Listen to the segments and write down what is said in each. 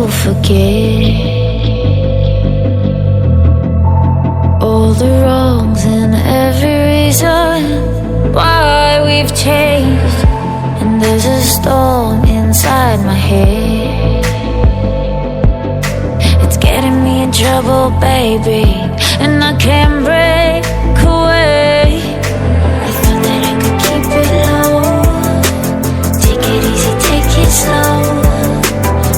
forget all the wrongs and every reason why we've changed. And there's a storm inside my head, it's getting me in trouble, baby, and I can't break away. I thought that I could keep it low, take it easy, take it slow.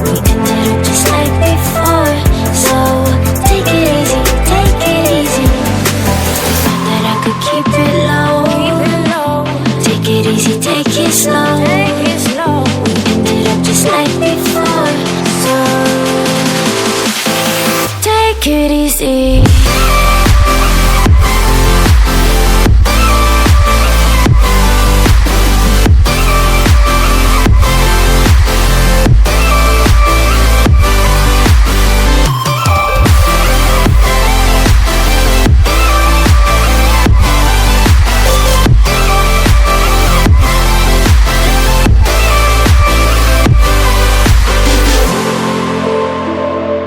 We ended up just like before, so take it easy, take it easy. I thought that I could keep it low, take it easy, take it slow. We ended up just like before, so take it easy.